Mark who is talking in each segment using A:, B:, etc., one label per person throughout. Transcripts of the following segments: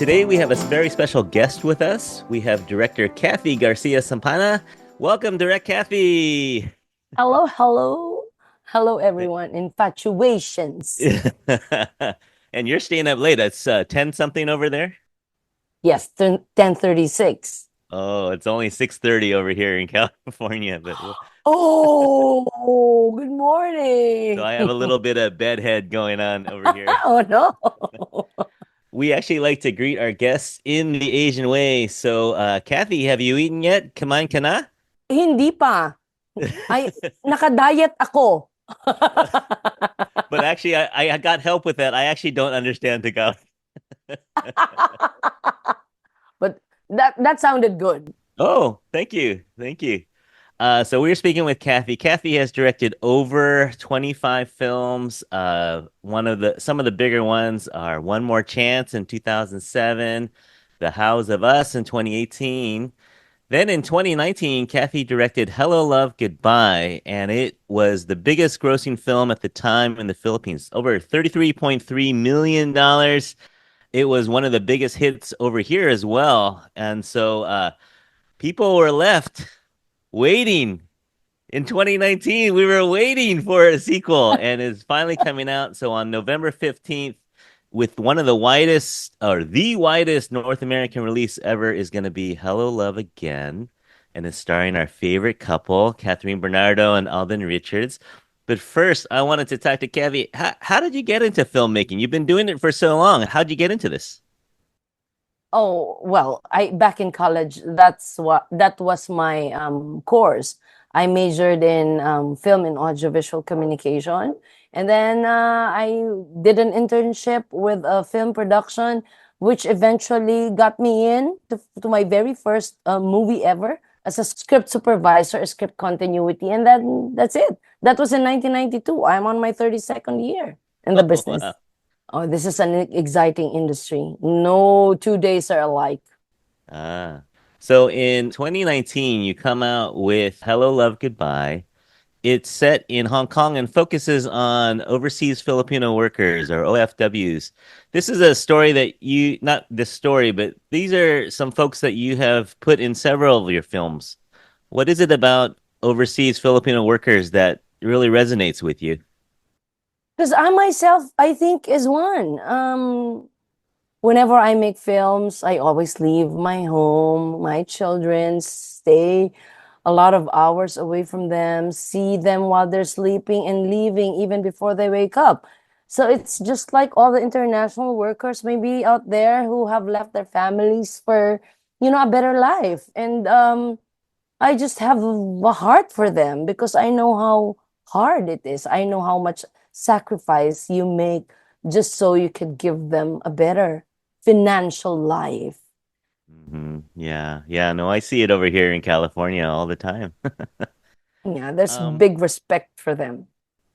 A: Today we have a very special guest with us. We have director Cathy Garcia-Sampana. Welcome, Direk Cathy.
B: Hello, hello. Hello, everyone. Infatuations.
A: And you're staying up late. It's 10 something over there.
B: Yes, 10:36.
A: Oh, it's only 6:30 over here in California, but
B: Oh, good
A: so
B: morning.
A: I have a little bit of bedhead going on over here.
B: Oh, no.
A: We actually like to greet our guests in the Asian way. So, Cathy, have you eaten yet? Kumain ka na?
B: Hindi pa. Ay, nakadiet ako.
A: But actually, I got help with that. I actually don't understand Tagalog.
B: But that sounded good.
A: Oh, thank you. Thank you. So we're speaking with Cathy. Cathy has directed over 25 films. Some of the bigger ones are One More Chance in 2007, The Hows of Us in 2018. Then in 2019, Cathy directed Hello, Love, Goodbye, and it was the biggest grossing film at the time in the Philippines, over $33.3 million. It was one of the biggest hits over here as well. And so people were left waiting. In 2019, we were waiting for a sequel, and it's finally coming out. So on November 15th, with one of the widest or the widest North American release ever, is going to be Hello, Love Again, and it's starring our favorite couple, Kathryn Bernardo and Alden Richards. But first, I wanted to talk to Kathy. How did you get into filmmaking? You've been doing it for so long. How'd you get into this?
B: Oh, well, I back in college, that was my course. I majored in film and audiovisual communication. And then I did an internship with a film production, which eventually got me in to my very first movie ever as a script supervisor, a script continuity. And then that's it. That was in 1992. I'm on my 32nd year in the
A: Oh,
B: business.
A: wow.
B: Oh, this is an exciting industry. No 2 days are alike.
A: Ah. So in 2019, you come out with Hello, Love, Goodbye. It's set in Hong Kong and focuses on overseas Filipino workers or OFWs. This is a story that not this story, but these are some folks that you have put in several of your films. What is it about overseas Filipino workers that really resonates with you?
B: Because I myself, I think, is one. Whenever I make films, I always leave my home, my children, stay a lot of hours away from them, see them while they're sleeping and leaving even before they wake up. So it's just like all the international workers maybe out there who have left their families for, a better life. And I just have a heart for them because I know how hard it is. I know how much sacrifice you make just so you could give them a better financial life.
A: Yeah, yeah, no, I see it over here in California all the time.
B: Yeah, there's
A: Um,
B: big respect for them.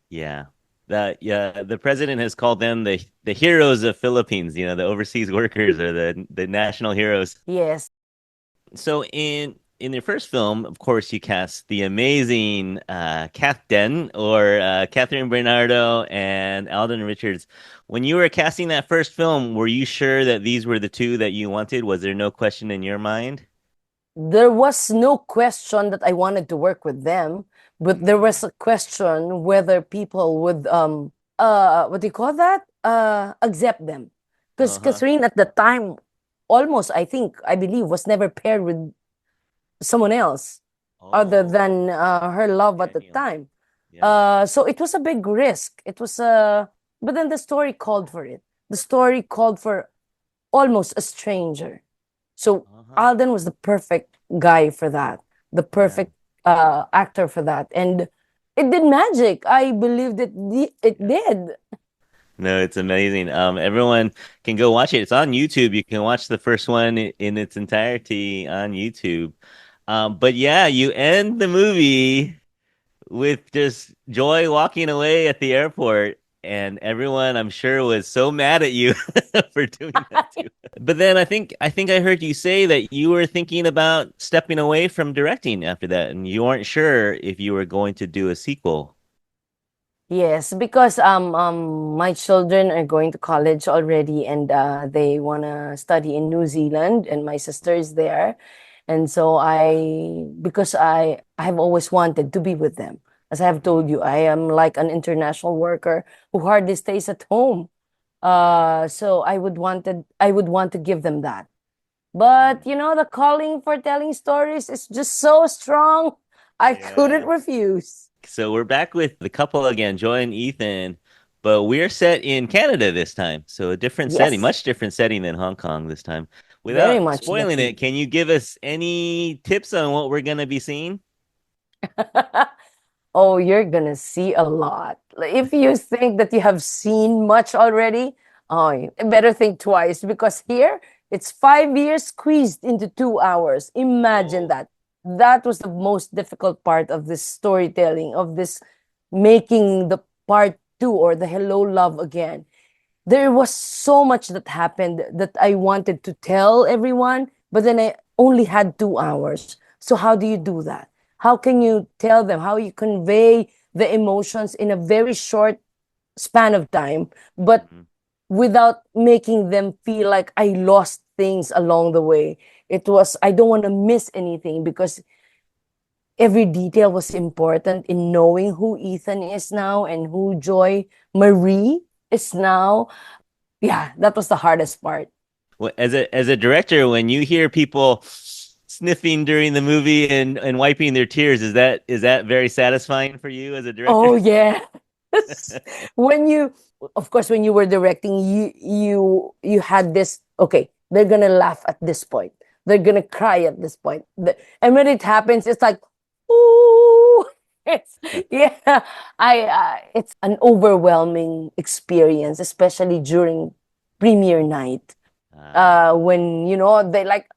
A: yeah. The president has called them the heroes of Philippines, the overseas workers or the national heroes.
B: Yes.
A: So in your first film, of course, you cast the amazing Kath Den or Kathryn Bernardo and Alden Richards. When you were casting that first film, were you sure that these were the two that you wanted? Was there no question in your mind?
B: There was no question that I wanted to work with them, but there was a question whether people would what do you call that? Accept them. Because
A: Uh-huh.
B: Catherine at the time almost I believe was never paired with someone else other
A: Oh,
B: than her love at the
A: Daniel.
B: time.
A: Yeah.
B: So it was a big risk. It was but then the story called for it. The story called for almost a stranger. So
A: Uh-huh.
B: Alden was the perfect guy for that, the
A: Yeah.
B: perfect actor for that, and it did magic. I believed it
A: Yeah.
B: did.
A: No, it's amazing. Everyone can go watch it. It's on YouTube. You can watch the first one in its entirety on YouTube. But yeah, you end the movie with just Joy walking away at the airport, and everyone, I'm sure, was so mad at you for doing that too. But then I think I heard you say that you were thinking about stepping away from directing after that, and you weren't sure if you were going to do a sequel.
B: Yes, because my children are going to college already, and they wanna study in New Zealand, and my sister is there, and so because I have always wanted to be with them. As I have told
A: Mm,
B: you, I am like an international worker who hardly stays at home.
A: yeah.
B: So I would want to give them that. But
A: Mm,
B: the calling for telling stories is just so strong. I couldn't
A: yeah.
B: refuse.
A: So we're back with the couple again, Joy and Ethan, but we're set in Canada this time. So a different setting,
B: Yes,
A: much different setting than Hong Kong this time.
B: very
A: Without
B: much
A: spoiling it,
B: different.
A: can you give us any tips on what we're going to be seeing?
B: Oh, you're gonna see a lot. Like, if you think that you have seen much already, oh, you better think twice because here it's 5 years squeezed into 2 hours. Imagine
A: Oh.
B: that. That was the most difficult part of this storytelling, of this making the part two or the Hello Love Again. There was so much that happened that I wanted to tell everyone, but then I only had 2 hours. So how do you do that? How can you tell them? How you convey the emotions in a very short span of time, but
A: Mhm.
B: without making them feel like I lost things along the way? It was, I don't want to miss anything because every detail was important in knowing who Ethan is now and who Joy Marie is now. Yeah, that was the hardest part.
A: As a director, when you hear people sniffing during the movie and wiping their tears, is that very satisfying for you as a director?
B: Oh yeah. When you, of course, when you were directing, you had this, okay, they're gonna laugh at this point. They're gonna cry at this point. And when it happens, it's like, ooh. It's, yeah, it's an overwhelming experience, especially during premiere night.
A: Yeah.
B: When they like,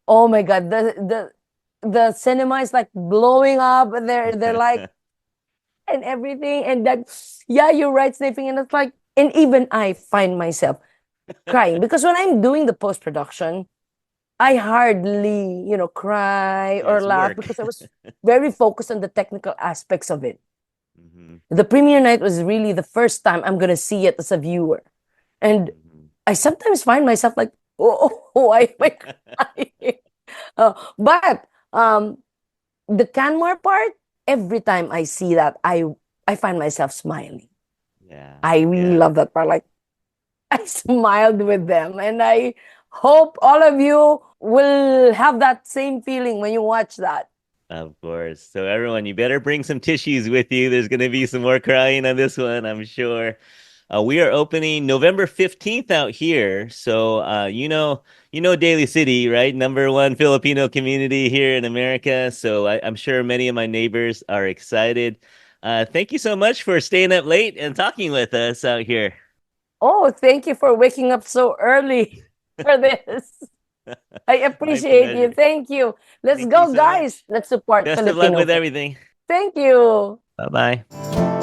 B: oh my god, the cinema is like blowing up, and they're like, and everything, and that, yeah, you're right, sniffing, and it's like, and even I find myself crying because when I'm doing the post-production, I hardly cry
A: Yeah,
B: or
A: it's
B: laugh
A: work.
B: because I was very focused on the technical aspects of it.
A: Hmm.
B: The premiere night was really the first time I'm gonna see it as a viewer, and
A: Hmm.
B: I sometimes find myself like, oh, why am I crying? But the Canmore part, every time I see that, I find myself smiling.
A: Yeah,
B: I really
A: yeah.
B: love that part. Like, I smiled with them, and I hope all of you will have that same feeling when you watch that.
A: Of course. So everyone, you better bring some tissues with you. There's going to be some more crying on this one, I'm sure. We are opening November 15th out here. So you know Daly City, right? Number one Filipino community here in America. So I'm sure many of my neighbors are excited. Thank you so much for staying up late and talking with us out here.
B: Oh, thank you for waking up so early for this. I
A: My
B: appreciate you.
A: pleasure.
B: Thank you. Let's
A: Thank you
B: go,
A: so
B: guys.
A: much.
B: Let's support
A: Best of luck
B: Filipino
A: with
B: film.
A: everything.
B: Thank you.
A: Bye bye.